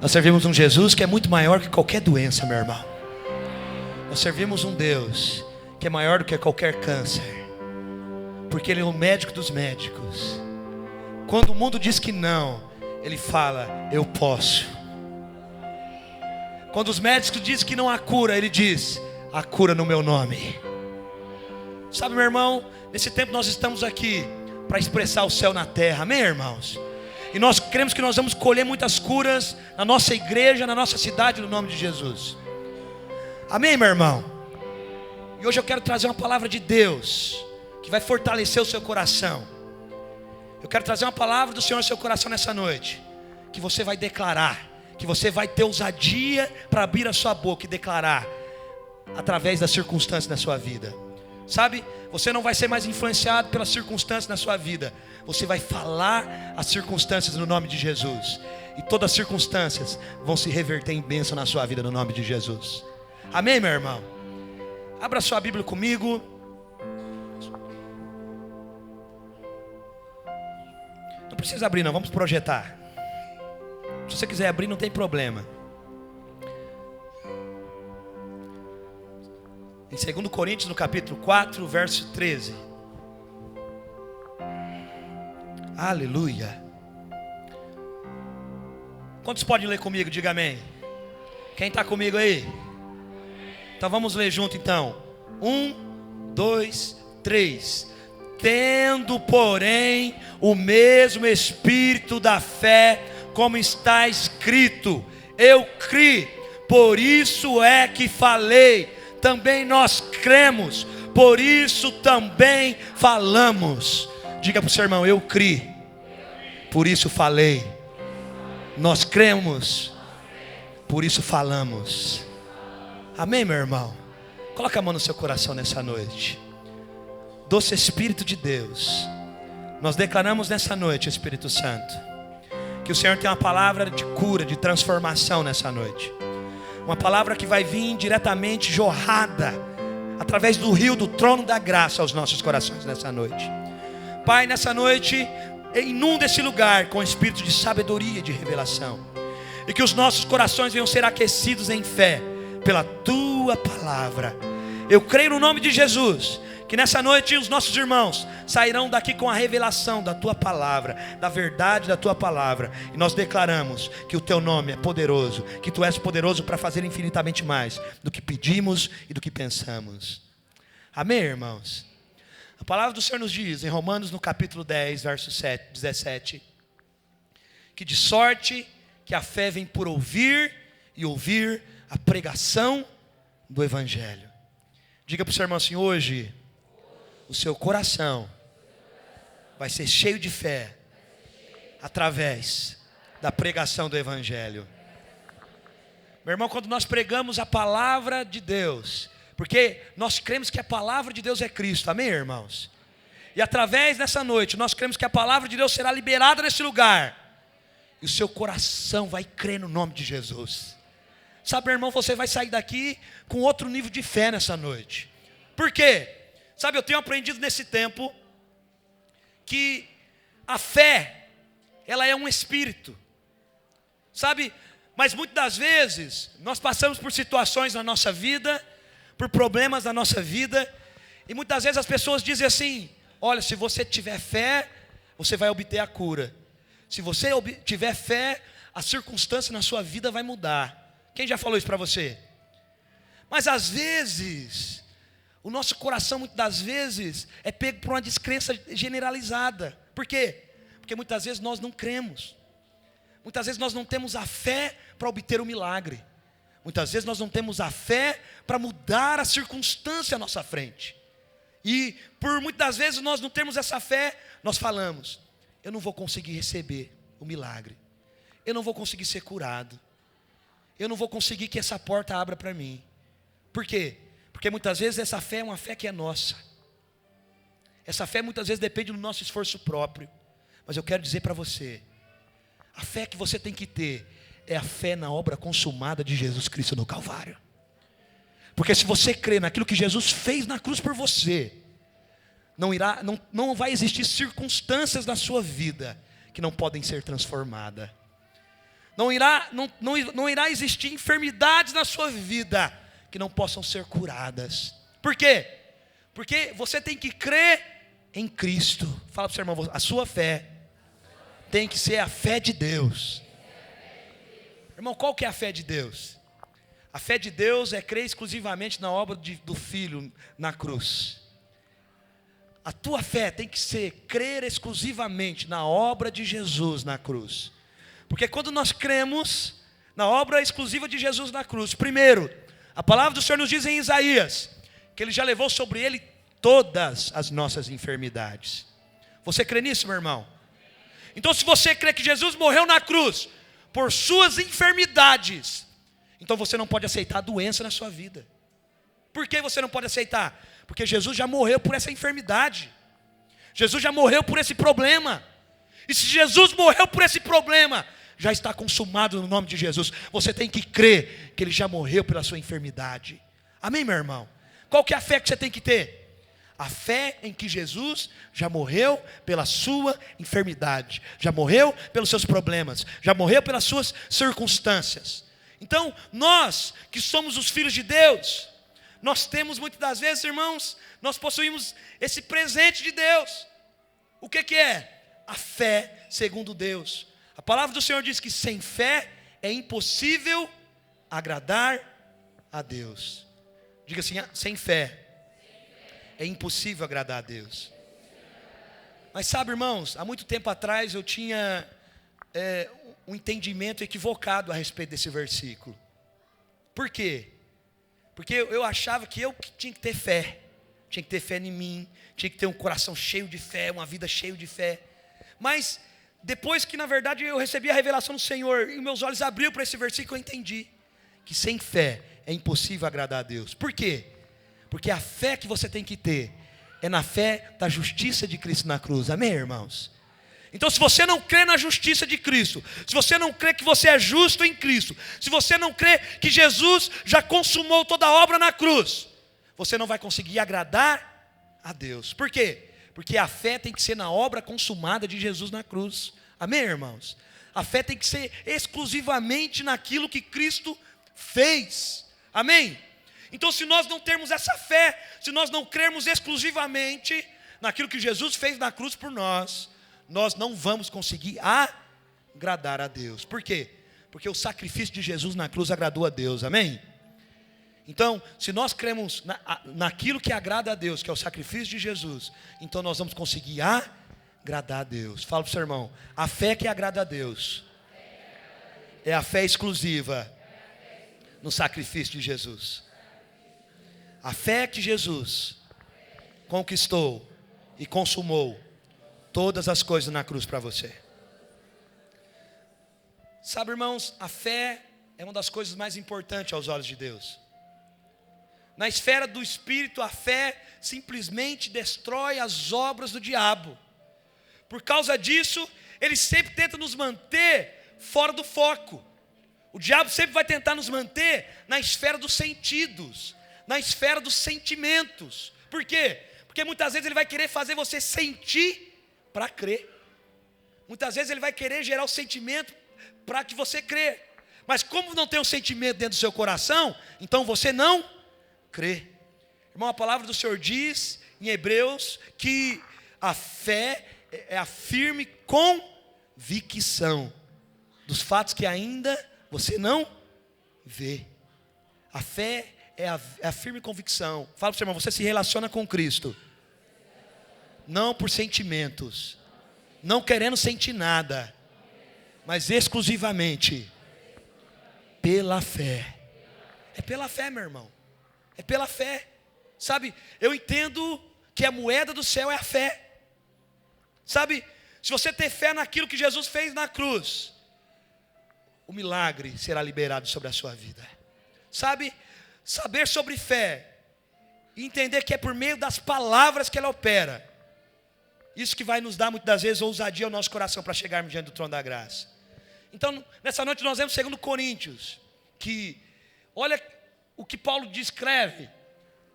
Nós servimos um Jesus que é muito maior que qualquer doença, meu irmão. Nós servimos um Deus que é maior do que qualquer câncer, porque Ele é o médico dos médicos. Quando o mundo diz que não, Ele fala, eu posso. Quando os médicos dizem que não há cura, Ele diz, há cura no meu nome. Sabe, meu irmão, nesse tempo nós estamos aqui para expressar o céu na terra, amém, irmãos? E nós cremos que nós vamos colher muitas curas na nossa igreja, na nossa cidade, no nome de Jesus. Amém, meu irmão? E hoje eu quero trazer uma palavra de Deus que vai fortalecer o seu coração. Eu quero trazer uma palavra do Senhor no seu coração nessa noite, que você vai declarar, que você vai ter ousadia para abrir a sua boca e declarar através das circunstâncias da sua vida. Sabe, você não vai ser mais influenciado pelas circunstâncias na sua vida. Você vai falar as circunstâncias no nome de Jesus, e todas as circunstâncias vão se reverter em bênção na sua vida no nome de Jesus. Amém, meu irmão? Abra sua Bíblia comigo. Não precisa abrir não, vamos projetar. Se você quiser abrir não tem problema. Em 2 Coríntios, no capítulo 4, verso 13. Aleluia. Quantos podem ler comigo? Diga amém. Quem está comigo aí? Então vamos ler junto então. 1, 2, 3. Tendo, porém, o mesmo espírito da fé, como está escrito, eu criei, por isso é que falei. Também nós cremos, por isso também falamos. Diga para o seu irmão, eu criei, por isso falei. Nós cremos, por isso falamos. Amém, meu irmão? Coloca a mão no seu coração nessa noite. Doce Espírito de Deus, nós declaramos nessa noite, Espírito Santo, que o Senhor tem uma palavra de cura, de transformação nessa noite. Uma palavra que vai vir diretamente jorrada através do rio do trono da graça aos nossos corações nessa noite. Pai, nessa noite inunda esse lugar com espírito de sabedoria e de revelação, e que os nossos corações venham ser aquecidos em fé pela Tua palavra. Eu creio no nome de Jesus que nessa noite os nossos irmãos sairão daqui com a revelação da Tua palavra, da verdade da Tua palavra. E nós declaramos que o Teu nome é poderoso, que Tu és poderoso para fazer infinitamente mais do que pedimos e do que pensamos. Amém, irmãos? A palavra do Senhor nos diz em Romanos no capítulo 10, verso 17, que de sorte que a fé vem por ouvir, e ouvir a pregação do Evangelho. Diga para o seu irmão assim, hoje o seu coração vai ser cheio de fé através da pregação do Evangelho. Meu irmão, quando nós pregamos a palavra de Deus, porque nós cremos que a palavra de Deus é Cristo, amém, irmãos? E através dessa noite nós cremos que a palavra de Deus será liberada nesse lugar, e o seu coração vai crer no nome de Jesus. Sabe, meu irmão, você vai sair daqui com outro nível de fé nessa noite. Por quê? Sabe, eu tenho aprendido nesse tempo que a fé, ela é um espírito. Sabe, mas muitas das vezes nós passamos por situações na nossa vida, por problemas na nossa vida, e muitas vezes as pessoas dizem assim, olha, se você tiver fé, você vai obter a cura. Se você tiver fé, a circunstância na sua vida vai mudar. Quem já falou isso para você? Mas às vezes o nosso coração, muitas das vezes, é pego por uma descrença generalizada. Por quê? Porque muitas vezes nós não cremos. Muitas vezes nós não temos a fé para obter o milagre. Muitas vezes nós não temos a fé para mudar a circunstância à nossa frente. E por muitas vezes nós não temos essa fé, nós falamos, eu não vou conseguir receber o milagre. Eu não vou conseguir ser curado. Eu não vou conseguir que essa porta abra para mim. Por quê? Porque muitas vezes essa fé é uma fé que é nossa. Essa fé muitas vezes depende do nosso esforço próprio. Mas eu quero dizer para você, a fé que você tem que ter é a fé na obra consumada de Jesus Cristo no Calvário. Porque se você crê naquilo que Jesus fez na cruz por você, não vai existir circunstâncias na sua vida que não podem ser transformadas. não irá existir enfermidades na sua vida que não possam ser curadas. Por quê? Porque você tem que crer em Cristo. Fala para o seu irmão, a sua fé tem que ser a fé de Deus. Irmão, qual que é a fé de Deus? A fé de Deus é crer exclusivamente na obra do Filho na cruz. A tua fé tem que ser crer exclusivamente na obra de Jesus na cruz. Porque quando nós cremos na obra exclusiva de Jesus na cruz, primeiro, a palavra do Senhor nos diz em Isaías, que Ele já levou sobre Ele todas as nossas enfermidades. Você crê nisso, meu irmão? Então, se você crê que Jesus morreu na cruz por suas enfermidades, então você não pode aceitar a doença na sua vida. Por que você não pode aceitar? Porque Jesus já morreu por essa enfermidade. Jesus já morreu por esse problema. E se Jesus morreu por esse problema, já está consumado no nome de Jesus. Você tem que crer que Ele já morreu pela sua enfermidade. Amém, meu irmão? Qual que é a fé que você tem que ter? A fé em que Jesus já morreu pela sua enfermidade, já morreu pelos seus problemas, já morreu pelas suas circunstâncias. Então, nós que somos os filhos de Deus, nós temos muitas das vezes, irmãos, nós possuímos esse presente de Deus. O que é? A fé segundo Deus. A palavra do Senhor diz que sem fé é impossível agradar a Deus. Diga assim, sem fé é impossível agradar a Deus. Mas sabe, irmãos, há muito tempo atrás eu tinha um entendimento equivocado a respeito desse versículo. Por quê? Porque eu achava que eu tinha que ter fé. Tinha que ter fé em mim, tinha que ter um coração cheio de fé, uma vida cheia de fé. Mas depois que na verdade eu recebi a revelação do Senhor e meus olhos abriram para esse versículo, eu entendi que sem fé é impossível agradar a Deus. Por quê? Porque a fé que você tem que ter é na fé da justiça de Cristo na cruz. Amém, irmãos? Então, se você não crê na justiça de Cristo, se você não crê que você é justo em Cristo, se você não crê que Jesus já consumou toda a obra na cruz, você não vai conseguir agradar a Deus. Por quê? Porque a fé tem que ser na obra consumada de Jesus na cruz. Amém, irmãos? A fé tem que ser exclusivamente naquilo que Cristo fez. Amém? Então, se nós não termos essa fé, se nós não crermos exclusivamente naquilo que Jesus fez na cruz por nós, nós não vamos conseguir agradar a Deus. Por quê? Porque o sacrifício de Jesus na cruz agradou a Deus. Amém? Então, se nós cremos naquilo que agrada a Deus, que é o sacrifício de Jesus, então nós vamos conseguir agradar a Deus. Fala para o seu irmão, a fé que agrada a Deus é a fé exclusiva no sacrifício de Jesus. A fé que Jesus conquistou e consumou todas as coisas na cruz para você. Sabe, irmãos, a fé é uma das coisas mais importantes aos olhos de Deus. Na esfera do Espírito, a fé simplesmente destrói as obras do diabo. Por causa disso, ele sempre tenta nos manter fora do foco. O diabo sempre vai tentar nos manter na esfera dos sentidos, na esfera dos sentimentos. Por quê? Porque muitas vezes ele vai querer fazer você sentir para crer. Muitas vezes ele vai querer gerar o sentimento para que você crê. Mas como não tem um sentimento dentro do seu coração, então você não crê. Irmão, a palavra do Senhor diz em Hebreus que a fé é a firme convicção dos fatos que ainda você não vê. A fé é a firme convicção. Fala para o seu irmão, você se relaciona com Cristo não por sentimentos, não querendo sentir nada, mas exclusivamente pela fé. É pela fé, meu irmão. É pela fé. Sabe, eu entendo que a moeda do céu é a fé. Sabe, se você ter fé naquilo que Jesus fez na cruz, o milagre será liberado sobre a sua vida. Sabe, saber sobre fé e entender que é por meio das palavras que ela opera, isso que vai nos dar muitas das vezes ousadia ao nosso coração para chegarmos diante do trono da graça. Então, nessa noite nós vemos 2 Coríntios, que olha o que Paulo descreve: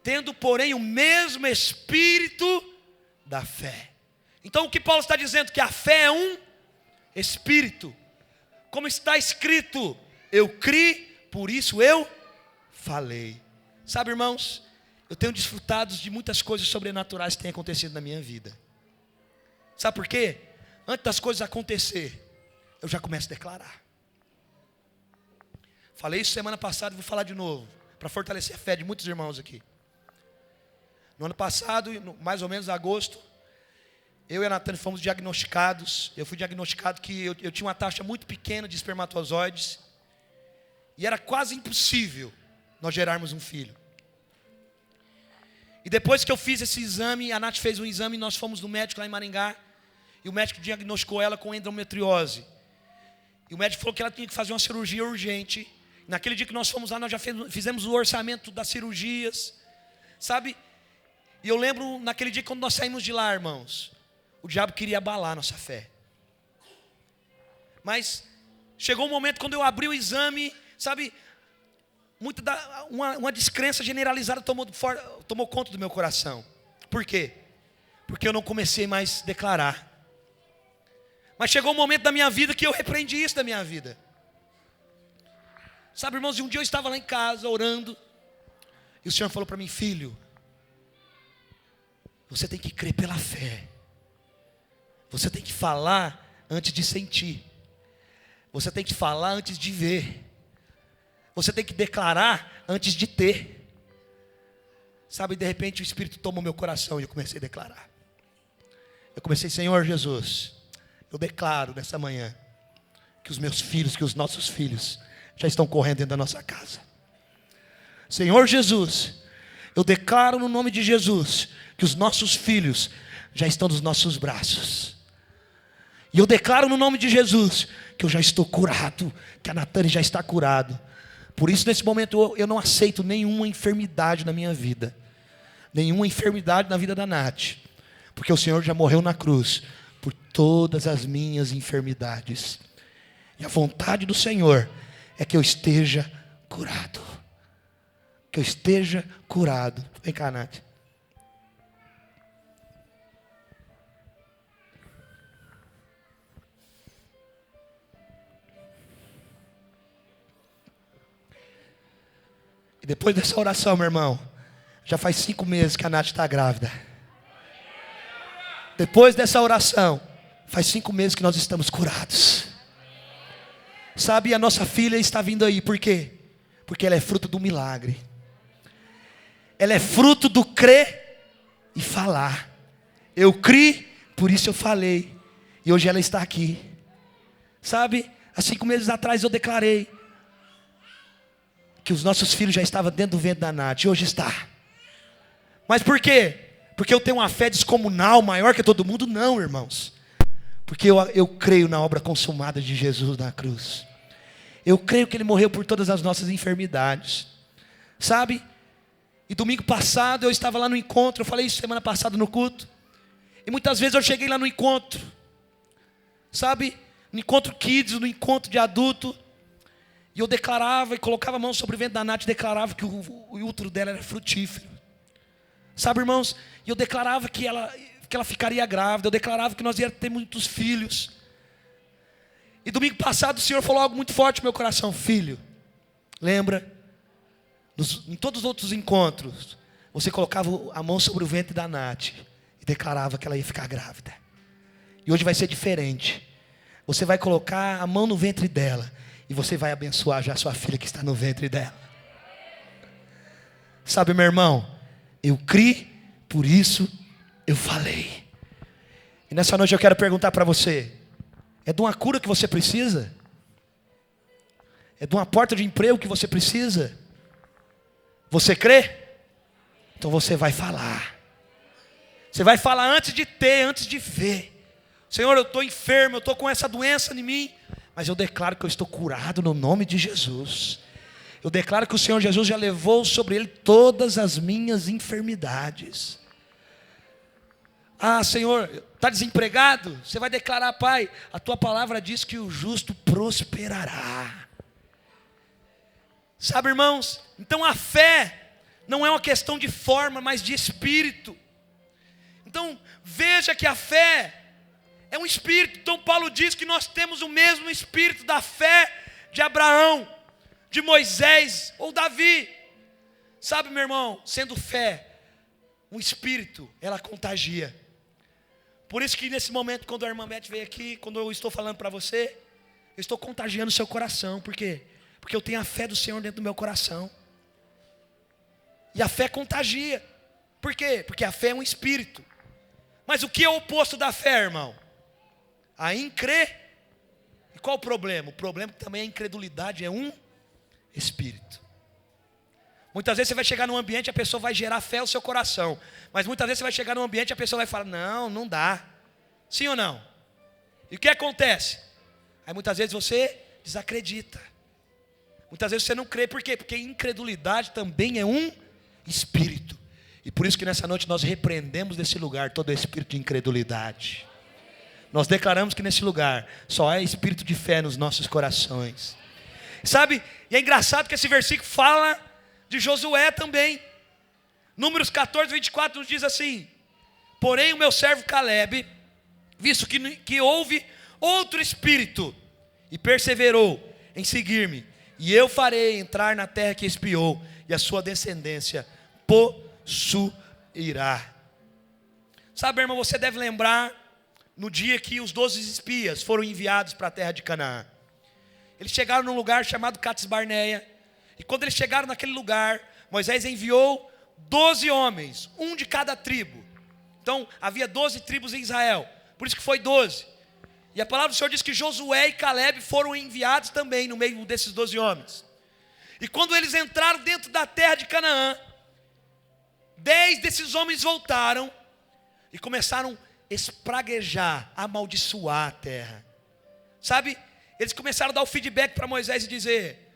tendo porém o mesmo espírito da fé. Então o que Paulo está dizendo? Que a fé é um espírito. Como está escrito, eu criei, por isso eu falei. Sabe, irmãos, eu tenho desfrutado de muitas coisas sobrenaturais que têm acontecido na minha vida. Sabe por quê? Antes das coisas acontecer, eu já começo a declarar. Falei isso semana passada e vou falar de novo, para fortalecer a fé de muitos irmãos aqui. No ano passado, mais ou menos em agosto, eu e a Natânia fomos diagnosticados. Eu fui diagnosticado que eu tinha uma taxa muito pequena de espermatozoides. E era quase impossível nós gerarmos um filho. E depois que eu fiz esse exame, a Nath fez um exame e nós fomos no médico lá em Maringá. E o médico diagnosticou ela com endometriose. E o médico falou que ela tinha que fazer uma cirurgia urgente. Naquele dia que nós fomos lá, nós já fizemos o orçamento das cirurgias. Sabe? E eu lembro naquele dia quando nós saímos de lá, irmãos. O diabo queria abalar a nossa fé. Mas chegou um momento quando eu abri o exame, sabe? Uma descrença generalizada tomou conta do meu coração. Por quê? Porque eu não comecei mais a declarar. Mas chegou um momento da minha vida que eu repreendi isso da minha vida. Sabe, irmãos, e um dia eu estava lá em casa orando. E o Senhor falou para mim: filho, você tem que crer pela fé. Você tem que falar antes de sentir. Você tem que falar antes de ver. Você tem que declarar antes de ter. Sabe, de repente o Espírito tomou meu coração e eu comecei a declarar. Eu comecei: Senhor Jesus, eu declaro nessa manhã que os meus filhos, que os nossos filhos já estão correndo dentro da nossa casa. Senhor Jesus, eu declaro no nome de Jesus que os nossos filhos já estão nos nossos braços. E eu declaro no nome de Jesus que eu já estou curado, que a Natânia já está curada. Por isso nesse momento eu não aceito nenhuma enfermidade na minha vida. Nenhuma enfermidade na vida da Nath. Porque o Senhor já morreu na cruz por todas as minhas enfermidades. E a vontade do Senhor é que eu esteja curado. Que eu esteja curado. Vem cá, Nath. E depois dessa oração, meu irmão, já faz 5 meses que a Nath está grávida. Depois dessa oração, faz 5 meses que nós estamos curados. Sabe, a nossa filha está vindo aí, por quê? Porque ela é fruto do milagre. Ela é fruto do crer e falar. Eu criei, por isso eu falei. E hoje ela está aqui. Sabe, há 5 meses atrás eu declarei que os nossos filhos já estavam dentro do ventre da Nath. E hoje está. Mas por quê? Porque eu tenho uma fé descomunal, maior que todo mundo? Não, irmãos. Porque eu creio na obra consumada de Jesus na cruz. Eu creio que Ele morreu por todas as nossas enfermidades. Sabe? E domingo passado eu estava lá no encontro. Eu falei isso semana passada no culto. E muitas vezes eu cheguei lá no encontro. Sabe? No encontro kids, no encontro de adulto. E eu declarava e colocava a mão sobre o ventre da Nath e declarava que o útero dela era frutífero. Sabe, irmãos? E eu declarava que ela ficaria grávida. Eu declarava que nós íamos ter muitos filhos. E domingo passado o Senhor falou algo muito forte no meu coração. Filho, lembra? Em todos os outros encontros, você colocava a mão sobre o ventre da Nath e declarava que ela ia ficar grávida. E hoje vai ser diferente. Você vai colocar a mão no ventre dela e você vai abençoar já a sua filha que está no ventre dela. Sabe, meu irmão? Eu criei, por isso eu falei. E nessa noite eu quero perguntar para você: é de uma cura que você precisa? É de uma porta de emprego que você precisa? Você crê? Então você vai falar. Você vai falar antes de ter, antes de ver. Senhor, eu estou enfermo, eu estou com essa doença em mim, mas eu declaro que eu estou curado no nome de Jesus. Eu declaro que o Senhor Jesus já levou sobre Ele todas as minhas enfermidades. Ah, Senhor, está desempregado? Você vai declarar: Pai, a Tua palavra diz que o justo prosperará. Sabe, irmãos? Então a fé não é uma questão de forma, mas de espírito. Então veja que a fé É um espírito. Então Paulo diz que nós temos o mesmo espírito da fé de Abraão, de Moisés ou Davi. Sabe, meu irmão, sendo fé um espírito, ela contagia. Por isso que nesse momento, quando a irmã Beth veio aqui, quando eu estou falando para você, eu estou contagiando o seu coração. Por quê? Porque eu tenho a fé do Senhor dentro do meu coração. E a fé contagia. Por quê? Porque a fé é um espírito. Mas o que é o oposto da fé, irmão? A incre. E qual o problema? O problema é que também a incredulidade é um espírito. Muitas vezes você vai chegar num ambiente e a pessoa vai gerar fé no seu coração. Mas muitas vezes você vai chegar num ambiente e a pessoa vai falar, não dá. Sim ou não? E o que acontece? Aí muitas vezes você desacredita. Muitas vezes você não crê. Por quê? Porque incredulidade também é um espírito. E por isso que nessa noite nós repreendemos desse lugar todo espírito de incredulidade. Nós declaramos que nesse lugar só há espírito de fé nos nossos corações. Sabe? E é engraçado que esse versículo fala de Josué também. Números 14, 24 nos diz assim: porém o meu servo Caleb, visto que houve outro espírito, e perseverou em seguir-me, e eu farei entrar na terra que espiou, e a sua descendência possuirá. Sabe, irmão, você deve lembrar no dia que os 12 espias foram enviados para a terra de Canaã. Eles chegaram num lugar chamado Cades Barneia. E quando eles chegaram naquele lugar, Moisés enviou 12 homens, um de cada tribo. Então havia 12 tribos em Israel, por isso que foi 12. E a palavra do Senhor diz que Josué e Caleb foram enviados também no meio desses 12 homens. E quando eles entraram dentro da terra de Canaã, 10 desses homens voltaram e começaram a espraguejar, amaldiçoar a terra. Sabe, eles começaram a dar o feedback para Moisés e dizer: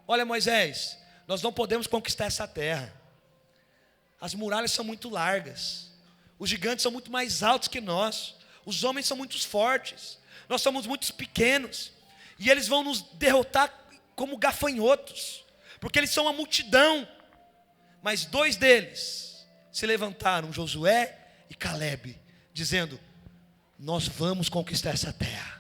olha, Moisés, nós não podemos conquistar essa terra. As muralhas são muito largas, os gigantes são muito mais altos que nós, os homens são muito fortes, nós somos muito pequenos, e eles vão nos derrotar como gafanhotos, porque eles são uma multidão. Mas 2 deles se levantaram, Josué e Caleb, dizendo: nós vamos conquistar essa terra.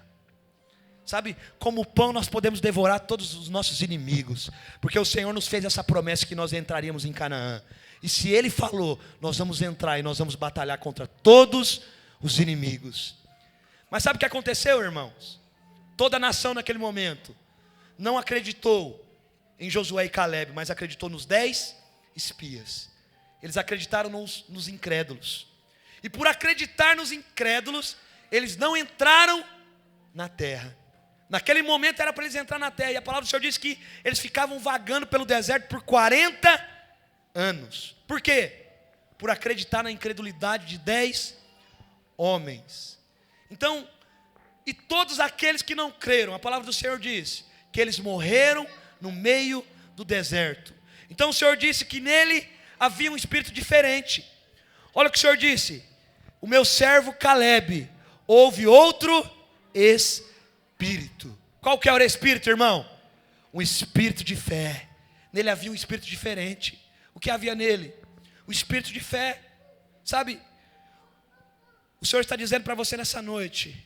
Sabe, como pão nós podemos devorar todos os nossos inimigos, porque o Senhor nos fez essa promessa que nós entraríamos em Canaã. E se Ele falou, nós vamos entrar e nós vamos batalhar contra todos os inimigos. Mas sabe o que aconteceu, irmãos? Toda a nação naquele momento não acreditou em Josué e Caleb, mas acreditou nos 10 espias. Eles acreditaram nos incrédulos. E por acreditar nos incrédulos, eles não entraram na terra. Naquele momento era para eles entrar na terra. E a palavra do Senhor diz que eles ficavam vagando pelo deserto por 40 anos. Por quê? Por acreditar na incredulidade de 10 homens. Então, e todos aqueles que não creram, a palavra do Senhor diz que eles morreram no meio do deserto. Então o Senhor disse que nele havia um espírito diferente. Olha o que o Senhor disse: o meu servo Caleb, houve outro espírito. Qual que era o espírito, irmão? Um espírito de fé. Nele havia um espírito diferente. O que havia nele? O espírito de fé. Sabe, o Senhor está dizendo para você nessa noite: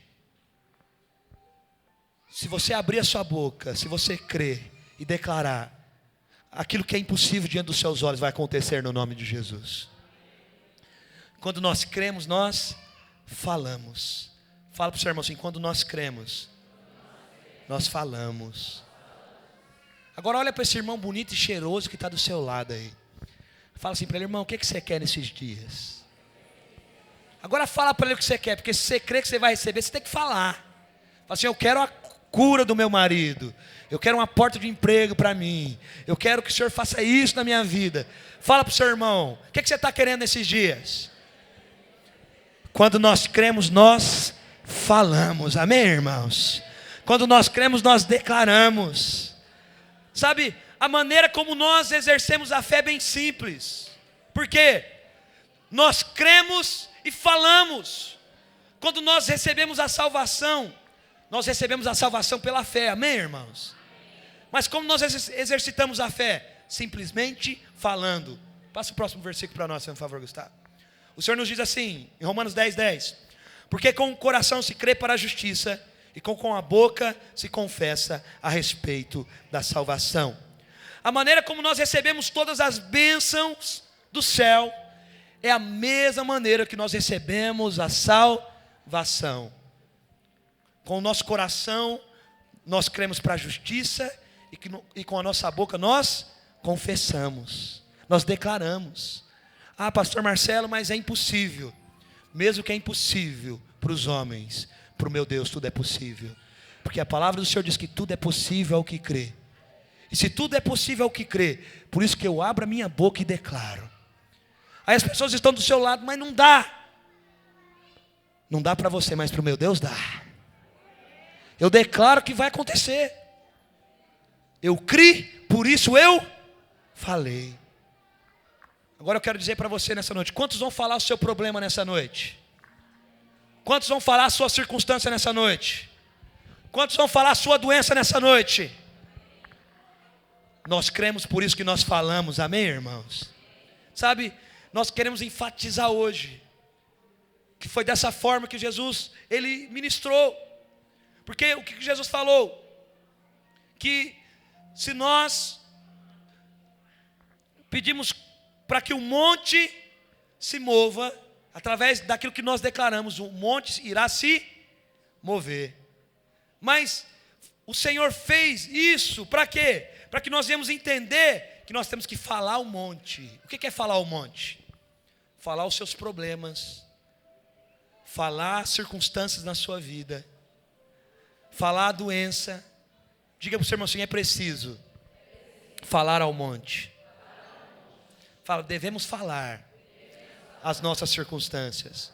se você abrir a sua boca, se você crer e declarar, aquilo que é impossível diante dos seus olhos vai acontecer no nome de Jesus. Quando nós cremos, nós falamos. Fala para o seu irmão assim: quando nós cremos, nós falamos. Agora olha para esse irmão bonito e cheiroso que está do seu lado aí. Fala assim para ele: irmão, o que você quer nesses dias? Agora fala para ele o que você quer, porque se você crê que você vai receber, você tem que falar. Fala assim: eu quero a cura do meu marido, eu quero uma porta de emprego para mim, eu quero que o Senhor faça isso na minha vida. Fala para o seu irmão: o que você está querendo nesses dias? Quando nós cremos, nós falamos. Amém, irmãos? Quando nós cremos, nós declaramos. Sabe, a maneira como nós exercemos a fé é bem simples. Por quê? Nós cremos e falamos. Quando nós recebemos a salvação, nós recebemos a salvação pela fé. Amém, irmãos? Mas como nós exercitamos a fé? Simplesmente falando. Passa o próximo versículo para nós, por favor, Gustavo. O Senhor nos diz assim, em Romanos 10:10: Porque com o coração se crê para a justiça, e com a boca se confessa a respeito da salvação. A maneira como nós recebemos todas as bênçãos do céu é a mesma maneira que nós recebemos a salvação. Com o nosso coração nós cremos para a justiça, e com a nossa boca nós confessamos, nós declaramos. Ah, pastor Marcelo, mas é impossível. Mesmo que é impossível para os homens, para o meu Deus tudo é possível. Porque a palavra do Senhor diz que tudo é possível ao que crê. E se tudo é possível ao que crê, por isso que eu abro a minha boca e declaro. Aí as pessoas estão do seu lado, mas não dá. Não dá para você, mas para o meu Deus dá. Eu declaro que vai acontecer. Eu criei, por isso eu falei. Agora eu quero dizer para você nessa noite: quantos vão falar o seu problema nessa noite? Quantos vão falar a sua circunstância nessa noite? Quantos vão falar a sua doença nessa noite? Nós cremos, por isso que nós falamos, amém, irmãos? Sabe, nós queremos enfatizar hoje que foi dessa forma que Jesus, ele ministrou. Porque o que Jesus falou? Que se nós pedimos para que o monte se mova, através daquilo que nós declaramos, o monte irá se mover. Mas o Senhor fez isso para quê? Para que nós venhamos entender que nós temos que falar o monte. O que é falar o monte? Falar os seus problemas, falar as circunstâncias na sua vida, falar a doença. Diga para o seu irmão assim: é preciso falar ao monte. Fala, devemos falar as nossas circunstâncias.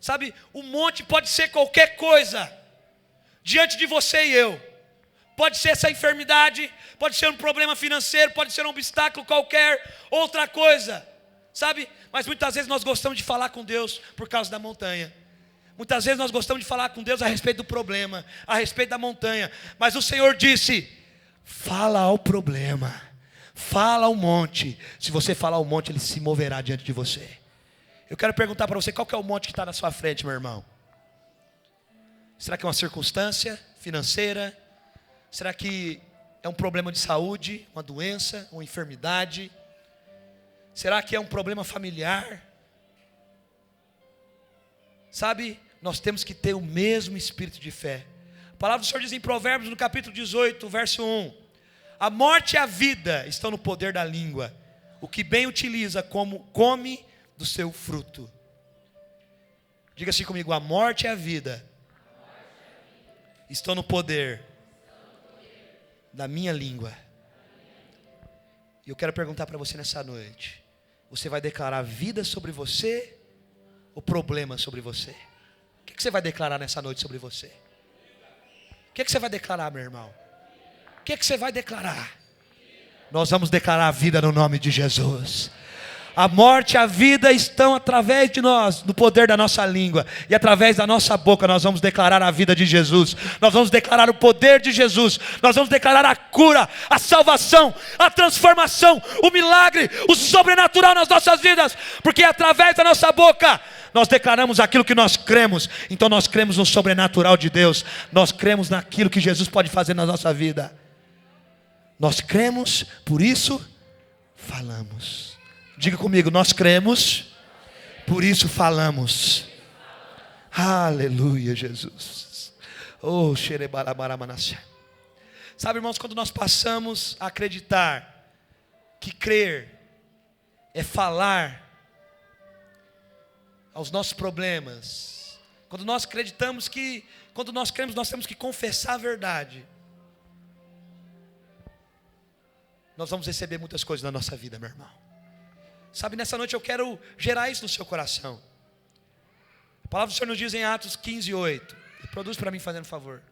Sabe, o monte pode ser qualquer coisa diante de você e eu. Pode ser essa enfermidade, pode ser um problema financeiro, pode ser um obstáculo qualquer, outra coisa. Sabe, mas muitas vezes nós gostamos de falar com Deus por causa da montanha. Muitas vezes nós gostamos de falar com Deus a respeito do problema, a respeito da montanha. Mas o Senhor disse: fala ao problema, fala ao monte. Se você falar ao monte, ele se moverá diante de você. Eu quero perguntar para você: qual que é o monte que está na sua frente, meu irmão? Será que é uma circunstância financeira? Será que é um problema de saúde, uma doença, uma enfermidade? Será que é um problema familiar? Sabe, nós temos que ter o mesmo espírito de fé. A palavra do Senhor diz em Provérbios, no capítulo 18, verso 1: a morte e a vida estão no poder da língua. O que bem utiliza, como come do seu fruto. Diga assim comigo: a morte e a vida estão no poder da minha língua. E eu quero perguntar para você nessa noite: você vai declarar vida sobre você ou problema sobre você? O que você vai declarar nessa noite sobre você? O que você vai declarar, meu irmão? O que você vai declarar? Nós vamos declarar a vida no nome de Jesus. A morte e a vida estão através de nós, no poder da nossa língua. E através da nossa boca nós vamos declarar a vida de Jesus. Nós vamos declarar o poder de Jesus. Nós vamos declarar a cura, a salvação, a transformação, o milagre, o sobrenatural nas nossas vidas. Porque através da nossa boca nós declaramos aquilo que nós cremos. Então nós cremos no sobrenatural de Deus. Nós cremos naquilo que Jesus pode fazer na nossa vida. Nós cremos, por isso falamos. Diga comigo: nós cremos, por isso falamos. Aleluia, Jesus. Oh, xerebarabaramanassia. Sabe, irmãos, quando nós passamos a acreditar que crer é falar aos nossos problemas, quando nós acreditamos que, quando nós cremos, nós temos que confessar a verdade, nós vamos receber muitas coisas na nossa vida, meu irmão. Sabe, nessa noite eu quero gerar isso no seu coração. A palavra do Senhor nos diz em Atos 15:8. Produz para mim, fazendo favor.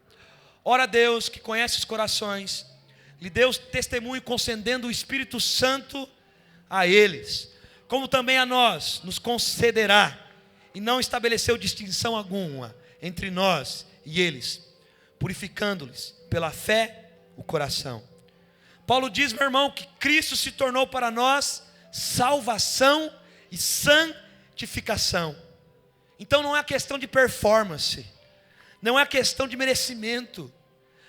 Ora, Deus, que conhece os corações, lhe deu testemunho concedendo o Espírito Santo a eles, como também a nós nos concederá, e não estabeleceu distinção alguma entre nós e eles, purificando-lhes pela fé o coração. Paulo diz, meu irmão, que Cristo se tornou para nós salvação e santificação. Então não é questão de performance, não é questão de merecimento,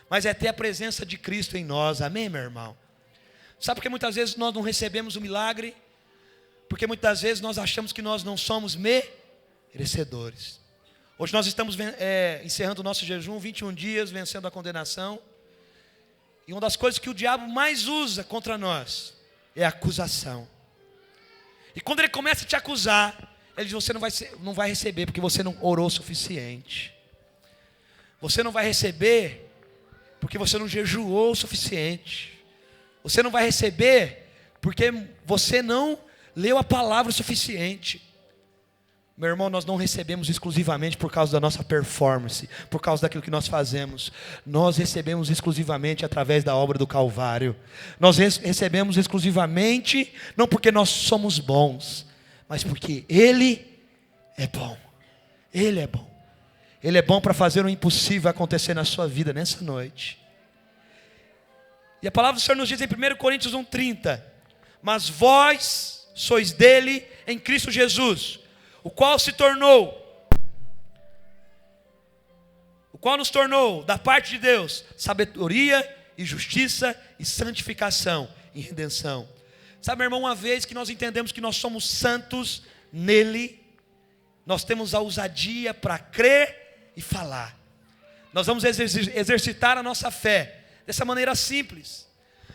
mas é ter a presença de Cristo em nós. Amém, meu irmão? Sabe por que muitas vezes nós não recebemos o milagre? Porque muitas vezes nós achamos que nós não somos merecedores. Hoje nós estamos encerrando o nosso jejum, 21 dias, vencendo a condenação. E uma das coisas que o diabo mais usa contra nós é a acusação. E quando ele começa a te acusar, ele diz: você não vai receber porque você não orou o suficiente. Você não vai receber porque você não jejuou o suficiente. Você não vai receber porque você não leu a palavra o suficiente. Meu irmão, nós não recebemos exclusivamente por causa da nossa performance, por causa daquilo que nós fazemos. Nós recebemos exclusivamente através da obra do Calvário. Nós recebemos exclusivamente, não porque nós somos bons, mas porque Ele é bom. Ele é bom. Ele é bom para fazer o impossível acontecer na sua vida nessa noite. E a palavra do Senhor nos diz em 1 Coríntios 1,30: mas vós sois dele em Cristo Jesus, o qual nos tornou da parte de Deus sabedoria e justiça e santificação e redenção. Sabe, meu irmão, uma vez que nós entendemos que nós somos santos nele, nós temos a ousadia para crer e falar. Nós vamos exercitar a nossa fé dessa maneira simples.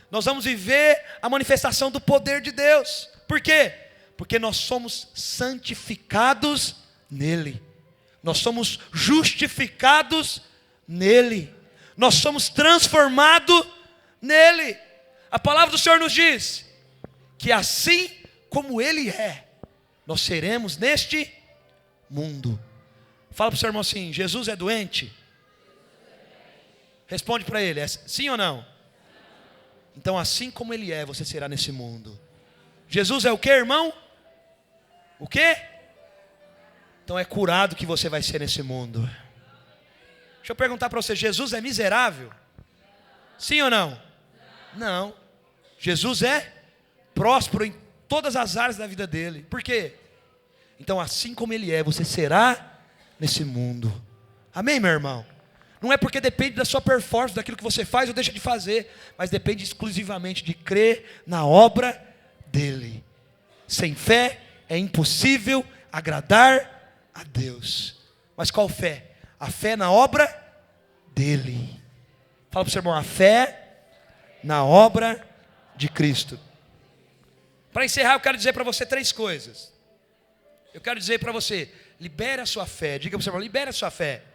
Nós vamos viver a manifestação do poder de Deus. Por quê? Porque nós somos santificados nele. Nós somos justificados nele. Nós somos transformados nele. A palavra do Senhor nos diz que assim como ele é, nós seremos neste mundo. Fala para o seu irmão assim: Jesus é doente? Responde para ele: é sim ou não? Então assim como ele é, você será nesse mundo. Jesus é o que, irmão? O que? Então é curado que você vai ser nesse mundo. Deixa eu perguntar para você: Jesus é miserável? Sim ou não? Não. Jesus é próspero em todas as áreas da vida dele. Por quê? Então assim como ele é, você será nesse mundo. Amém, meu irmão? Não é porque depende da sua performance, daquilo que você faz ou deixa de fazer, mas depende exclusivamente de crer na obra dele. Sem fé é impossível agradar a Deus. Mas qual fé? A fé na obra dele. Fala para o seu irmão: a fé na obra de Cristo. Para encerrar, eu quero dizer para você 3 coisas. Eu quero dizer para você: libere a sua fé. Diga para o seu irmão: libere a sua fé.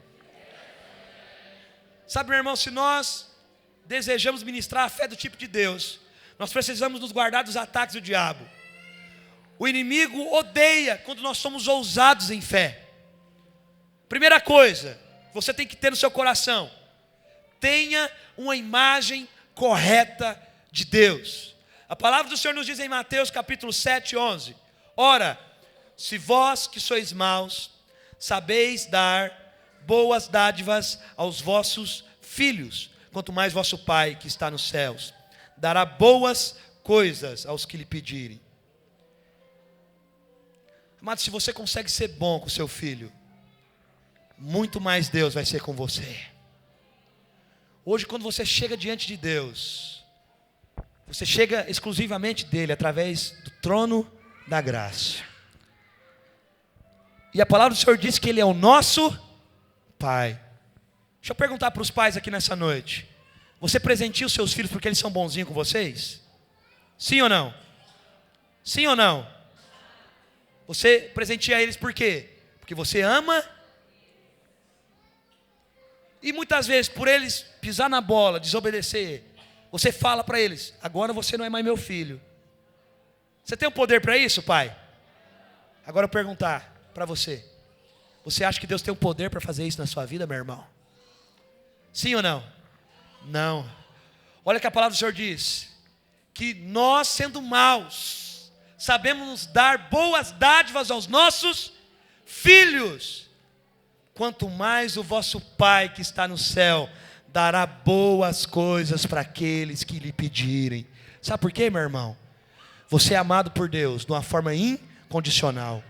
Sabe, meu irmão, se nós desejamos ministrar a fé do tipo de Deus, nós precisamos nos guardar dos ataques do diabo. O inimigo odeia quando nós somos ousados em fé. Primeira coisa, você tem que ter no seu coração: tenha uma imagem correta de Deus. A palavra do Senhor nos diz em Mateus capítulo 7, 11: ora, se vós que sois maus, sabeis dar boas dádivas aos vossos filhos, quanto mais vosso Pai que está nos céus dará boas coisas aos que lhe pedirem. Amado, se você consegue ser bom com seu filho, muito mais Deus vai ser com você. Hoje, quando você chega diante de Deus, você chega exclusivamente dele, através do trono da graça. E a palavra do Senhor diz que ele é o nosso Pai. Deixa eu perguntar para os pais aqui nessa noite: você presenteia os seus filhos porque eles são bonzinhos com vocês? Sim ou não? Sim ou não? Você presenteia eles por quê? Porque você ama. E muitas vezes, por eles pisar na bola, desobedecer, você fala para eles: agora você não é mais meu filho. Você tem o poder para isso, pai? Agora eu perguntar para você: você acha que Deus tem o poder para fazer isso na sua vida, meu irmão? Sim ou não? Não. Olha que a palavra do Senhor diz que nós, sendo maus, sabemos dar boas dádivas aos nossos filhos. Quanto mais o vosso Pai que está no céu dará boas coisas para aqueles que lhe pedirem. Sabe por quê, meu irmão? Você é amado por Deus de uma forma incondicional.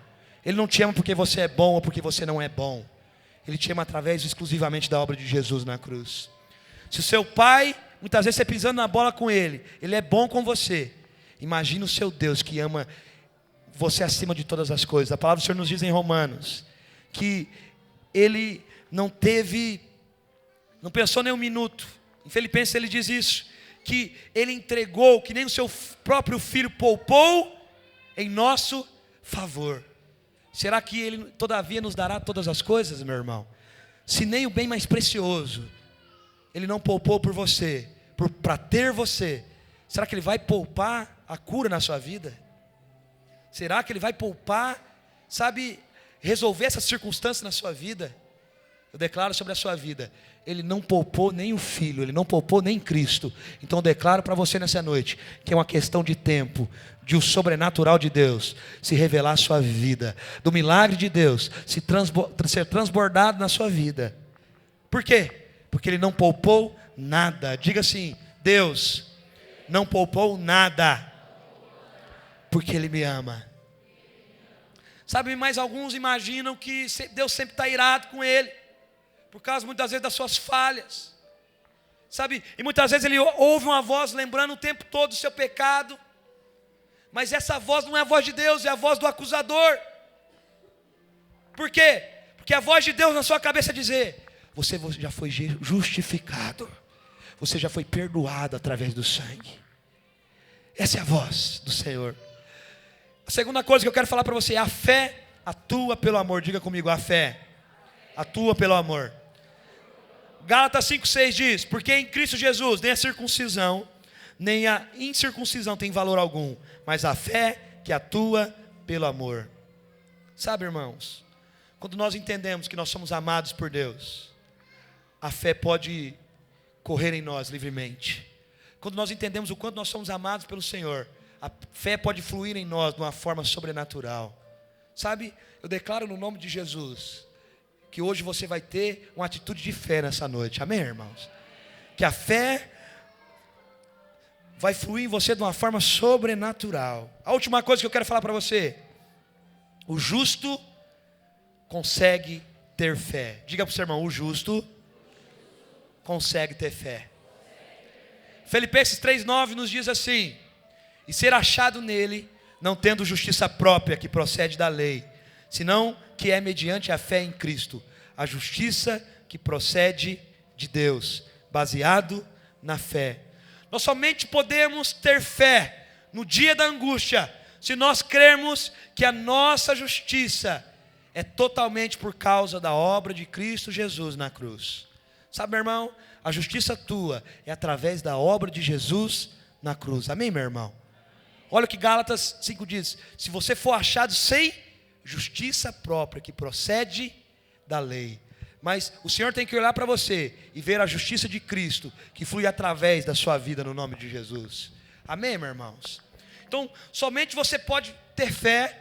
Ele não te ama porque você é bom ou porque você não é bom. Ele te ama através exclusivamente da obra de Jesus na cruz. Se o seu pai, muitas vezes você pisando na bola com ele é bom com você. Imagina o seu Deus que ama você acima de todas as coisas. A palavra do Senhor nos diz em Romanos que Ele não pensou nem um minuto. Em Filipenses ele diz isso, que Ele entregou, que nem o seu próprio Filho poupou em nosso favor. Será que Ele todavia nos dará todas as coisas, meu irmão? Se nem o bem mais precioso Ele não poupou por você, para ter você, será que Ele vai poupar a cura na sua vida? Será que Ele vai poupar, resolver essas circunstâncias na sua vida? Eu declaro sobre a sua vida, Ele não poupou nem o Filho, Ele não poupou nem Cristo. Então eu declaro para você nessa noite, que é uma questão de tempo, de o sobrenatural de Deus se revelar na sua vida, do milagre de Deus ser transbordado na sua vida. Por quê? Porque Ele não poupou nada. Diga assim: Deus não poupou nada, porque Ele me ama. Mas alguns imaginam que Deus sempre está irado com ele, por causa muitas vezes das suas falhas, e muitas vezes ele ouve uma voz lembrando o tempo todo do seu pecado, mas essa voz não é a voz de Deus, é a voz do acusador. Por quê? Porque a voz de Deus na sua cabeça é dizer: você já foi justificado, você já foi perdoado através do sangue. Essa é a voz do Senhor. A segunda coisa que eu quero falar para você é: a fé atua pelo amor. Diga comigo: a fé atua pelo amor. Gálatas 5,6 diz: porque em Cristo Jesus nem a circuncisão nem a incircuncisão tem valor algum, mas a fé que atua pelo amor. Irmãos, quando nós entendemos que nós somos amados por Deus, a fé pode correr em nós livremente. Quando nós entendemos o quanto nós somos amados pelo Senhor, a fé pode fluir em nós de uma forma sobrenatural. Eu declaro no nome de Jesus que hoje você vai ter uma atitude de fé nessa noite. Amém, irmãos? Que a fé vai fluir em você de uma forma sobrenatural. A última coisa que eu quero falar para você: o justo consegue ter fé. Diga para o seu irmão: o justo consegue ter fé. Filipenses 3,9 nos diz assim: e ser achado nele, não tendo justiça própria que procede da lei, senão que é mediante a fé em Cristo, a justiça que procede de Deus, baseado na fé. Nós somente podemos ter fé no dia da angústia, se nós crermos que a nossa justiça é totalmente por causa da obra de Cristo Jesus na cruz. Meu irmão, a justiça tua é através da obra de Jesus na cruz. Amém, meu irmão? Olha o que Gálatas 5 diz: se você for achado sem justiça própria que procede da lei. Mas o Senhor tem que olhar para você e ver a justiça de Cristo que flui através da sua vida no nome de Jesus. Amém, meus irmãos? Então, somente você pode ter fé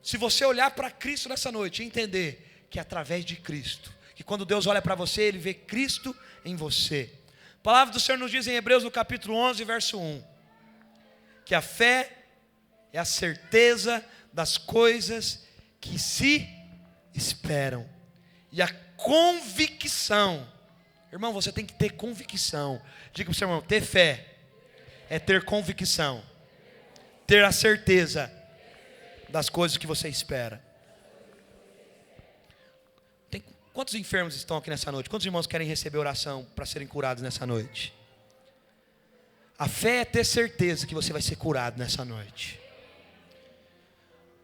se você olhar para Cristo nessa noite e entender que é através de Cristo, que quando Deus olha para você, Ele vê Cristo em você. A palavra do Senhor nos diz em Hebreus no capítulo 11, verso 1, que a fé é a certeza das coisas que se esperam, e a convicção. Irmão, você tem que ter convicção. Diga para o seu irmão: ter fé é ter convicção, ter a certeza das coisas que você espera. Quantos enfermos estão aqui nessa noite? Quantos irmãos querem receber oração para serem curados nessa noite? A fé é ter certeza que você vai ser curado nessa noite.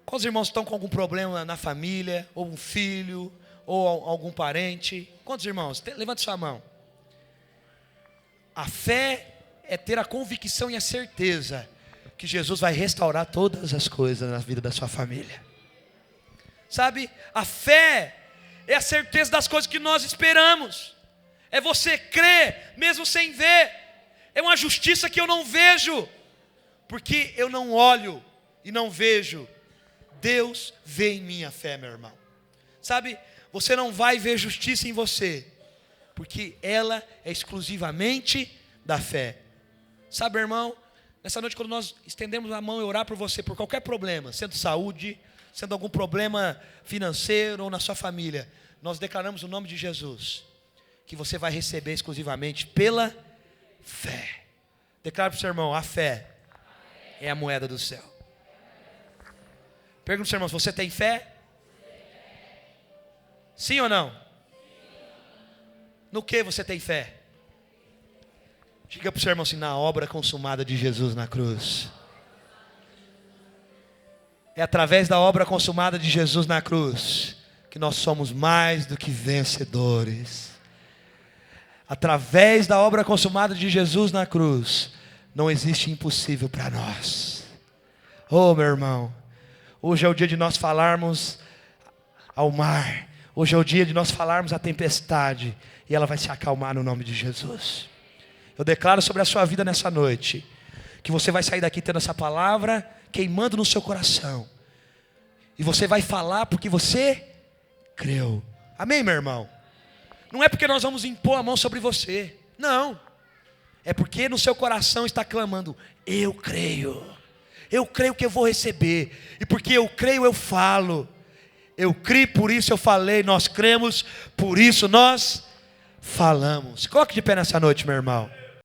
Quantos irmãos estão com algum problema na família, ou um filho, ou algum parente? Quantos irmãos? Levante sua mão. A fé é ter a convicção e a certeza que Jesus vai restaurar todas as coisas na vida da sua família. A fé é a certeza das coisas que nós esperamos. É você crer mesmo sem ver. É uma justiça que eu não vejo, porque eu não olho e não vejo. Deus vê em mim a fé, meu irmão. Você não vai ver justiça em você, porque ela é exclusivamente da fé. Irmão, nessa noite, quando nós estendemos a mão e orar por você, por qualquer problema, sendo saúde, sendo algum problema financeiro ou na sua família, nós declaramos o nome de Jesus, que você vai receber exclusivamente pela fé. Declara para o seu irmão, a fé é a moeda do céu. Pergunta para o seu irmão, você tem fé? Sim ou não? No que você tem fé? Diga para o seu irmão assim, na obra consumada de Jesus na cruz. É através da obra consumada de Jesus na cruz que nós somos mais do que vencedores. Através da obra consumada de Jesus na cruz, não existe impossível para nós. Oh, meu irmão, hoje é o dia de nós falarmos ao mar. Hoje é o dia de nós falarmos à tempestade. E ela vai se acalmar no nome de Jesus. Eu declaro sobre a sua vida nessa noite, que você vai sair daqui tendo essa palavra queimando no seu coração. E você vai falar porque você creu. Amém, meu irmão? Não é porque nós vamos impor a mão sobre você. Não. É porque no seu coração está clamando, eu creio. Eu creio que eu vou receber. E porque eu creio, eu falo. Eu criei, por isso eu falei. Nós cremos, por isso nós falamos. Coloque de pé nessa noite, meu irmão.